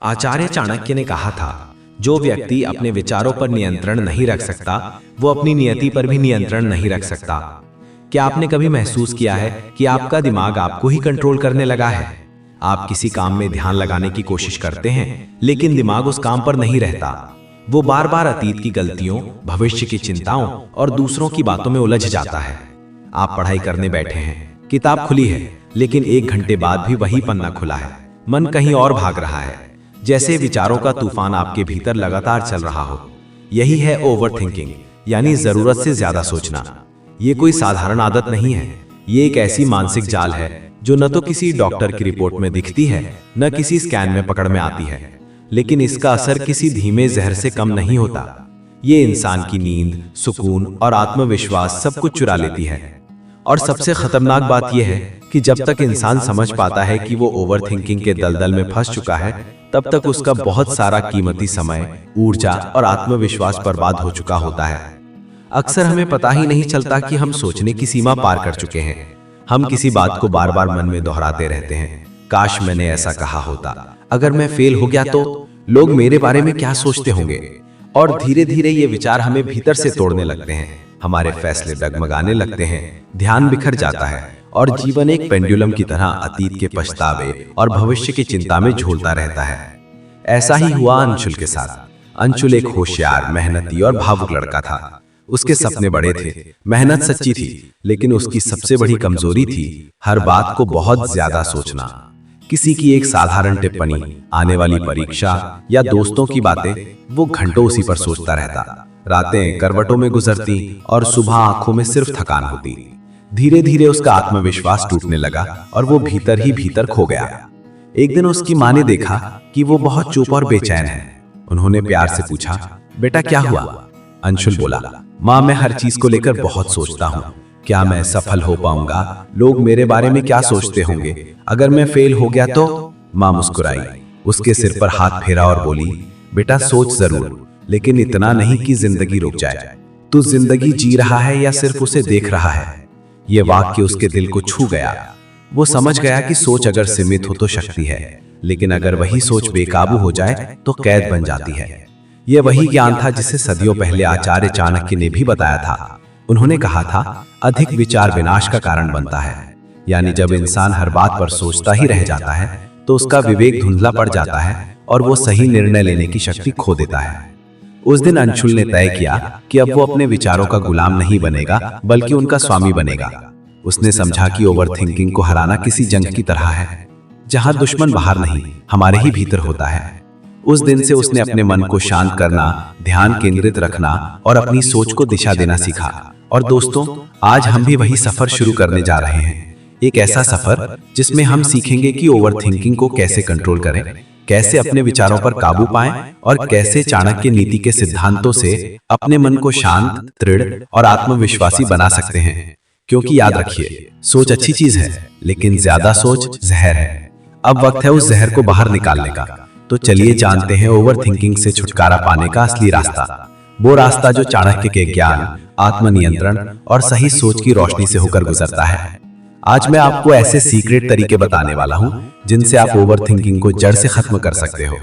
आचार्य चाणक्य ने कहा था, जो व्यक्ति अपने विचारों पर नियंत्रण नहीं रख सकता, वो अपनी नियति पर भी नियंत्रण नहीं रख सकता। क्या आपने कभी महसूस किया है कि आपका दिमाग आपको ही कंट्रोल करने लगा है? आप किसी काम में ध्यान लगाने की कोशिश करते हैं, लेकिन दिमाग उस काम पर नहीं रहता। वो बार बार अतीत की गलतियों, भविष्य की चिंताओं और दूसरों की बातों में उलझ जाता है। आप पढ़ाई करने बैठे हैं, किताब खुली है, लेकिन 1 घंटे बाद भी वही पन्ना खुला है, मन कहीं और भाग रहा है, जैसे विचारों का तूफान आपके भीतर लगातार चल रहा हो। यही है ओवरथिंकिंग, यानी जरूरत से ज्यादा सोचना। ये कोई साधारण आदत नहीं है, ये एक ऐसी मानसिक जाल है जो न तो किसी डॉक्टर की रिपोर्ट में दिखती है, न किसी स्कैन में पकड़ में आती है, लेकिन इसका असर किसी धीमे जहर से कम नहीं होता। ये इंसान की नींद, सुकून और आत्मविश्वास सब कुछ चुरा लेती है। और सबसे खतरनाक बात यह है कि जब तक इंसान समझ पाता है कि वो ओवरथिंकिंग के दलदल में फंस चुका है, तब तक उसका बहुत सारा कीमती समय, ऊर्जा और आत्मविश्वास बर्बाद हो चुका होता है। अक्सर हमें पता ही नहीं चलता कि हम सोचने की सीमा पार कर चुके हैं। हम किसी बात को बार बार मन में दोहराते रहते हैं। काश मैंने ऐसा कहा होता, अगर मैं फेल हो गया तो लोग मेरे बारे में क्या सोचते होंगे। और धीरे धीरे ये विचार हमें भीतर से तोड़ने लगते हैं। हमारे फैसले डगमगाने लगते हैं, ध्यान बिखर जाता है और जीवन एक पेंडुलम की तरह अतीत के पछतावे और भविष्य की चिंता में झूलता रहता है। ऐसा ही हुआ अंशुल के साथ। अंशुल एक होशियार, मेहनती और भावुक लड़का था। उसके सपने बड़े थे, मेहनत सच्ची थी, लेकिन उसकी सबसे बड़ी कमजोरी थी हर बात को बहुत ज्यादा सोचना। किसी की एक साधारण टिप्पणी, आने वाली परीक्षा या दोस्तों की बातें, वो घंटों उसी पर सोचता रहता। रातें करवटों में गुजरती और सुबह आंखों में सिर्फ थकान होती। धीरे धीरे उसका आत्मविश्वास टूटने लगा और वो भीतर ही भीतर खो गया। एक दिन उसकी माँ ने देखा कि वो बहुत चुप और बेचैन है। उन्होंने प्यार से पूछा, बेटा क्या हुआ? अंशुल बोला, माँ मैं हर चीज को लेकर बहुत सोचता हूँ। क्या मैं सफल हो पाऊंगा? लोग मेरे बारे में क्या सोचते होंगे? अगर मैं फेल हो गया तो? माँ मुस्कुराई, उसके सिर पर हाथ फेरा और बोली, बेटा सोच जरूर, लेकिन इतना नहीं कि जिंदगी रुक जाए। तू जिंदगी जी रहा है या सिर्फ उसे देख रहा है? ये वाक्य उसके दिल को छू गया। वो समझ गया कि सोच अगर सीमित हो तो शक्ति है, लेकिन अगर वही सोच बेकाबू हो जाए तो कैद बन जाती है। यह वही ज्ञान था जिसे सदियों पहले आचार्य चाणक्य ने भी बताया था। उन्होंने कहा था, अधिक विचार विनाश का कारण बनता है। यानी जब इंसान हर बात पर सोचता ही रह जाता है तो उसका विवेक धुंधला पड़ जाता है और वो सही निर्णय लेने की शक्ति खो देता है। उस दिन अंशुल ने तय किया कि अब वो अपने विचारों का गुलाम नहीं बनेगा, बल्कि उनका स्वामी बनेगा। उसने समझा कि ओवरथिंकिंग को हराना किसी जंग की तरह है, जहां दुश्मन बाहर नहीं, हमारे ही भीतर होता है। उस दिन से उसने अपने मन को शांत करना, ध्यान केंद्रित रखना और अपनी सोच को दिशा देना सीखा। और दोस्तों, आज हम भी वही सफर शुरू करने जा रहे हैं। एक ऐसा सफर जिसमें हम सीखेंगे कि ओवरथिंकिंग को कैसे कंट्रोल करें, कैसे अपने विचारों पर काबू पाएं और कैसे चाणक्य नीति के सिद्धांतों से अपने मन को शांत, दृढ़ और आत्मविश्वासी बना सकते हैं। क्योंकि याद रखिए, सोच अच्छी चीज है, लेकिन ज्यादा सोच जहर है। अब वक्त है उस जहर को बाहर निकालने का। तो चलिए जानते हैं ओवरथिंकिंग से छुटकारा पाने का असली रास्ता। वो रास्ता जो चाणक्य के ज्ञान, आत्मनियंत्रण और सही सोच की रोशनी से होकर गुजरता है। आज मैं आपको ऐसे सीक्रेट तरीके बताने वाला हूं जिनसे आप ओवरथिंकिंग को जड़ से खत्म कर सकते हो।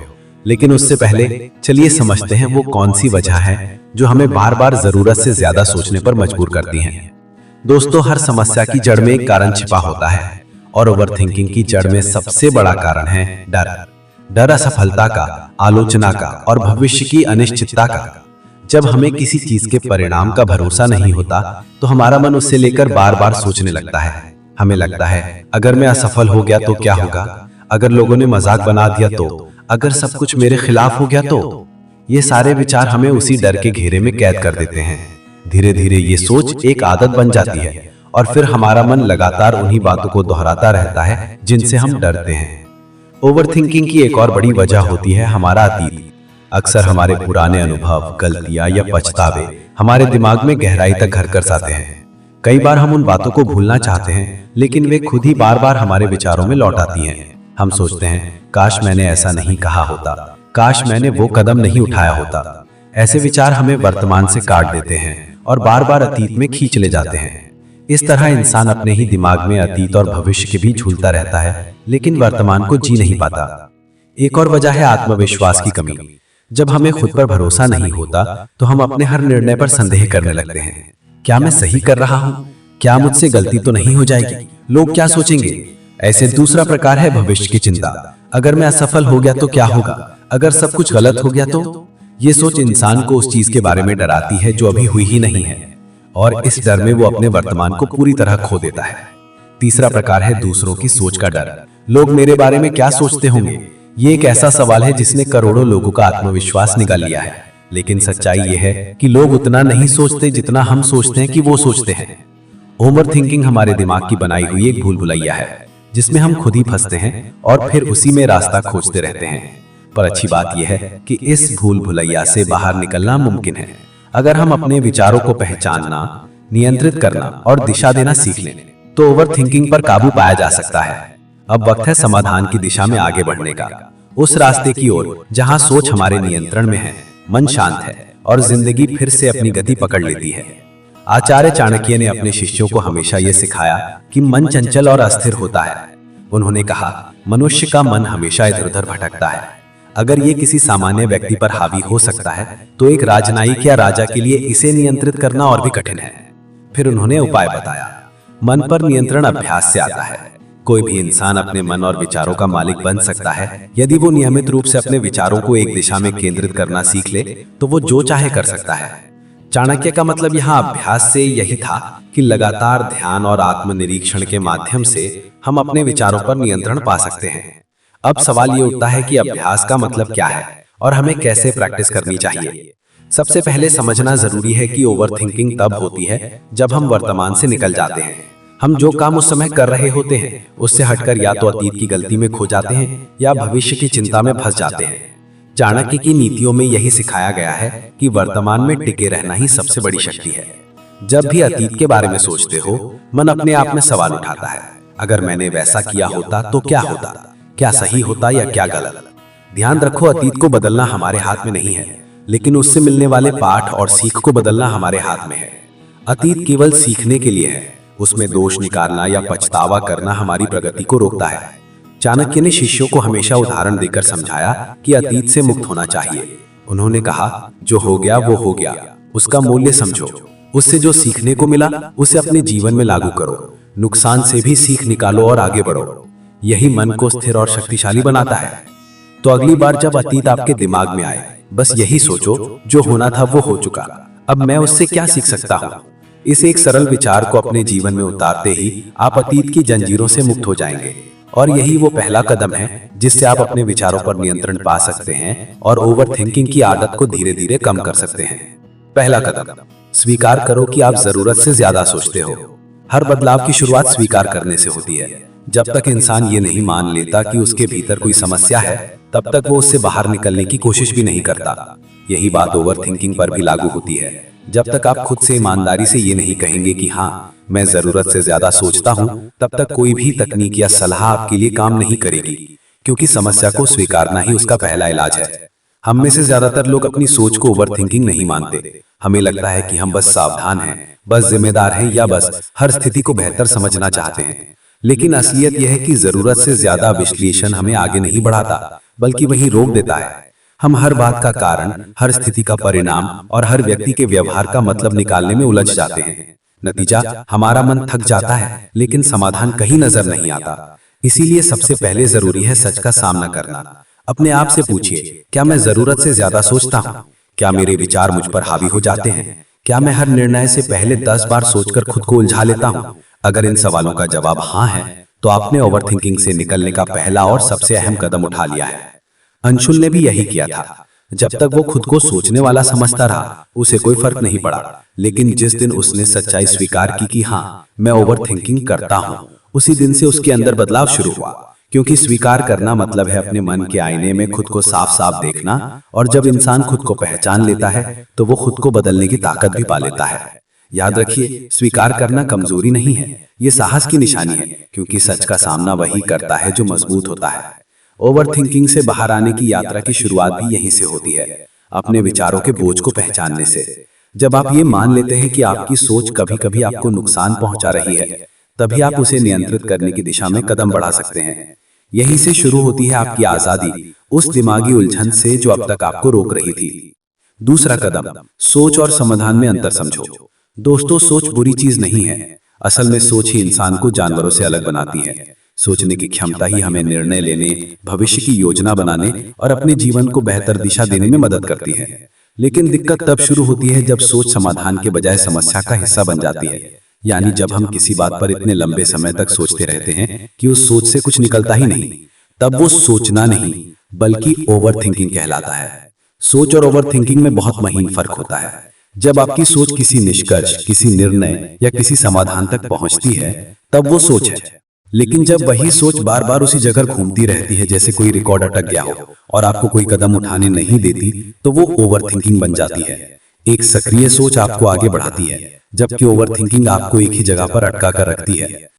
लेकिन उससे पहले चलिए समझते हैं वो कौन सी वजह है जो हमें बार बार जरूरत से ज्यादा सोचने पर मजबूर करती हैं। दोस्तों, हर समस्या की जड़ में एक कारण छिपा होता है और ओवरथिंकिंग की जड़ में सबसे बड़ा कारण है डर। डर असफलता का, आलोचना का और भविष्य की अनिश्चितता का। जब हमें किसी चीज के परिणाम का भरोसा नहीं होता तो हमारा मन उससे लेकर बार बार सोचने लगता है। हमें लगता है, अगर मैं असफल हो गया तो क्या होगा? अगर लोगों ने मजाक बना दिया तो? अगर सब कुछ मेरे खिलाफ हो गया तो? ये सारे विचार हमें उसी डर के घेरे में कैद कर देते हैं। धीरे धीरे ये सोच एक आदत बन जाती है और फिर हमारा मन लगातार उन्हीं बातों को दोहराता रहता है जिनसे हम डरते हैं। ओवरथिंकिंग की एक और बड़ी वजह होती है हमारा अतीत। अक्सर हमारे पुराने अनुभव, गलतियां या पछतावे हमारे दिमाग में गहराई तक घर कर जाते हैं। कई बार हम उन बातों को भूलना चाहते हैं, लेकिन वे खुद ही बार बार हमारे विचारों में लौट आती हैं। हम सोचते हैं, काश मैंने ऐसा नहीं कहा होता, काश मैंने वो कदम नहीं उठाया होता। ऐसे विचार हमें वर्तमान से काट देते हैं और बार बार अतीत में खींच ले जाते हैं। इस तरह इंसान अपने ही दिमाग में अतीत और भविष्य के बीच झूलता रहता है, लेकिन वर्तमान को जी नहीं पाता। एक और वजह है आत्मविश्वास की कमी। जब हमें खुद पर भरोसा नहीं होता तो हम अपने हर निर्णय पर संदेह करने लगते हैं। क्या मैं सही कर रहा हूँ? क्या मुझसे गलती तो नहीं हो जाएगी? लोग क्या सोचेंगे? ऐसे दूसरा प्रकार है भविष्य की चिंता। अगर मैं असफल हो गया तो क्या होगा? अगर सब कुछ गलत हो गया तो? ये सोच इंसान को उस चीज के बारे में डराती है जो अभी हुई ही नहीं है, और इस डर में वो अपने वर्तमान को पूरी तरह खो देता है। तीसरा प्रकार है दूसरों की सोच का डर। लोग मेरे बारे में क्या सोचते होंगे? ये एक ऐसा सवाल है जिसने करोड़ों लोगों का आत्मविश्वास निकाल लिया है। लेकिन सच्चाई ये है कि लोग उतना नहीं सोचते जितना हम सोचते हैं कि वो सोचते हैं। ओवर थिंकिंग हमारे दिमाग की बनाई हुई एक भूल भुलैया है, जिसमें हम खुद ही फंसते हैं और फिर उसी में रास्ता खोजते रहते हैं। पर अच्छी बात यह है कि इस भूल भुलैया से बाहर निकलना मुमकिन है अगर हम अपने विचारों को पहचानना, नियंत्रित करना और दिशा देना सीख लें, तो ओवर थिंकिंग पर काबू पाया जा सकता है। अब वक्त है समाधान की दिशा में आगे बढ़ने का, उस रास्ते की ओर जहां सोच हमारे नियंत्रण में है, मन शांत है और जिंदगी फिर से अपनी गति पकड़ लेती है। आचार्य चाणक्य ने अपने शिष्यों को हमेशा यह सिखाया कि मन चंचल और अस्थिर होता है। उन्होंने कहा, मनुष्य का मन हमेशा इधर उधर भटकता है। अगर ये किसी सामान्य व्यक्ति पर हावी हो सकता है तो एक राजनयिक या राजा के लिए इसे नियंत्रित करना और भी कठिन है। फिर उन्होंने उपाय बताया। मन पर नियंत्रण अभ्यास से आता है। कोई भी इंसान अपने मन और विचारों का मालिक बन सकता है यदि वो नियमित रूप से अपने विचारों को एक दिशा में केंद्रित करना सीख ले, तो वो जो चाहे कर सकता है। चाणक्य का मतलब यहाँ अभ्यास से यही था कि लगातार ध्यान और आत्मनिरीक्षण के माध्यम से हम अपने विचारों पर नियंत्रण पा सकते हैं। अब सवाल ये उठता है कि अभ्यास का मतलब क्या है और हमें कैसे प्रैक्टिस करनी चाहिए। सबसे पहले समझना जरूरी है कि ओवरथिंकिंग तब होती है जब हम वर्तमान से निकल जाते हैं। हम जो काम उस समय कर रहे होते हैं उससे हटकर या तो अतीत की गलती में खो जाते हैं या भविष्य की चिंता में फंस जाते हैं। चाणक्य की नीतियों में यही सिखाया गया है कि वर्तमान में टिके रहना ही सबसे बड़ी शक्ति है। जब भी अतीत के बारे में सोचते हो, मन अपने आप में सवाल उठाता है, अगर मैंने वैसा किया होता तो क्या होता? क्या सही होता या क्या गलत? ध्यान रखो, अतीत को बदलना हमारे हाथ में नहीं है, लेकिन उससे मिलने वाले पाठ और सीख को बदलना हमारे हाथ में है। अतीत केवल सीखने के लिए है, उसमें दोष निकालना या पछतावा करना हमारी प्रगति को रोकता है। चाणक्य ने शिष्यों को हमेशा उदाहरण देकर समझाया कि अतीत से मुक्त होना चाहिए। उन्होंने कहा, जो हो गया वो हो गया, उसका मूल्य समझो, उससे जो सीखने को मिला उसे अपने जीवन में लागू करो, नुकसान से भी सीख निकालो और आगे बढ़ो। यही मन को स्थिर और शक्तिशाली बनाता है। तो अगली बार जब अतीत आपके दिमाग में आए, बस यही सोचो, जो होना था वो हो चुका, अब मैं उससे क्या सीख सकता हूँ। इस एक सरल विचार को अपने जीवन में उतारते ही आप अतीत की जंजीरों से मुक्त हो जाएंगे, और यही वो पहला कदम है जिससे आप अपने विचारों पर नियंत्रण पा सकते हैं और ओवर थिंकिंग की आदत को धीरे धीरे कम कर सकते हैं। पहला कदम, स्वीकार करो कि आप जरूरत से ज्यादा सोचते हो। हर बदलाव की शुरुआत स्वीकार करने से होती है। जब तक इंसान ये नहीं मान लेता कि उसके भीतर कोई समस्या है, तब तक वो उससे बाहर निकलने की कोशिश भी नहीं करता। यही बात ओवर थिंकिंग पर भी लागू होती है। जब तक आप खुद से ईमानदारी से ये नहीं कहेंगे कि हाँ, मैं जरूरत से ज्यादा सोचता हूँ, तब तक कोई भी तकनीक या सलाह आपके लिए काम नहीं करेगी, क्योंकि समस्या को स्वीकारना ही उसका पहला इलाज है। हम में से ज्यादातर लोग अपनी सोच को ओवर थिंकिंग नहीं मानते। हमें लगता है कि हम बस सावधान हैं, बस जिम्मेदार हैं, या बस हर स्थिति को बेहतर समझना चाहते हैं। लेकिन असलियत यह है कि जरूरत से ज्यादा विश्लेषण हमें आगे नहीं बढ़ाता, बल्कि वहीं रोक देता है। हम हर बात का कारण, हर स्थिति का परिणाम और हर व्यक्ति के व्यवहार का मतलब निकालने में उलझ जाते हैं। नतीजा, हमारा मन थक जाता है, लेकिन समाधान कहीं नजर नहीं आता। इसीलिए सबसे पहले जरूरी है सच का सामना करना। अपने आप से पूछिए, क्या मैं जरूरत से ज्यादा सोचता हूँ? क्या मेरे विचार मुझ पर हावी हो जाते हैं? क्या मैं हर निर्णय से पहले 10 बार सोचकर खुद को उलझा लेता हूँ? अगर इन सवालों का जवाब हाँ है, तो आपने ओवरथिंकिंग से निकलने का पहला और सबसे अहम कदम उठा लिया है। अंशुल ने भी यही किया था। जब तक वो खुद को सोचने वाला समझता रहा, उसे कोई फर्क नहीं पड़ा। लेकिन जिस दिन उसने सच्चाई स्वीकार की कि हाँ, मैं ओवरथिंकिंग करता हूँ, उसी दिन से उसके अंदर बदलाव शुरू हुआ। क्योंकि स्वीकार करना मतलब है अपने मन के आईने में खुद को साफ साफ देखना, और जब इंसान खुद को पहचान लेता है तो वो खुद को बदलने की ताकत भी पा लेता है। याद रखिए, स्वीकार करना कमजोरी नहीं है, ये साहस की निशानी है, क्योंकि सच का सामना वही करता है जो मजबूत होता है। ओवरथिंकिंग से बाहर आने की यात्रा की शुरुआत भी यहीं से होती है, अपने विचारों के बोझ को पहचानने से। जब आप ये मान लेते हैं कि आपकी सोच कभी कभी आपको नुकसान पहुंचा रही है, तभी आप उसे नियंत्रित करने की दिशा में कदम बढ़ा सकते हैं। यहीं से शुरू होती है आपकी आजादी, उस दिमागी उलझन से जो अब तक आपको रोक रही थी। दूसरा कदम, सोच और समाधान में अंतर समझो। दोस्तों, सोच बुरी चीज नहीं है। असल में सोच ही इंसान को जानवरों से अलग बनाती है। सोचने की क्षमता ही हमें निर्णय लेने, भविष्य की योजना बनाने और अपने जीवन को बेहतर दिशा देने में मदद करती है। लेकिन दिक्कत तब शुरू होती है जब सोच समाधान के बजाय समस्या का हिस्सा बन जाती है। यानी जब हम किसी बात पर इतने लंबे समय तक सोचते रहते हैं कि उस सोच से कुछ निकलता ही नहीं, तब वो सोचना नहीं बल्कि ओवर थिंकिंग कहलाता है। सोच और ओवर थिंकिंग में बहुत महीन फर्क होता है। जब आपकी सोच किसी निष्कर्ष, किसी निर्णय या किसी समाधान तक पहुंचती है, तब वो सोच है। लेकिन जब वही सोच बार बार उसी जगह घूमती रहती है, जैसे कोई रिकॉर्ड अटक गया हो और आपको कोई कदम उठाने नहीं देती, तो वो ओवर थिंकिंग बन जाती है। एक सक्रिय सोच आपको आगे बढ़ाती है, जबकि ओवर थिंकिंग आपको एक ही जगह पर अटका कर रखती है।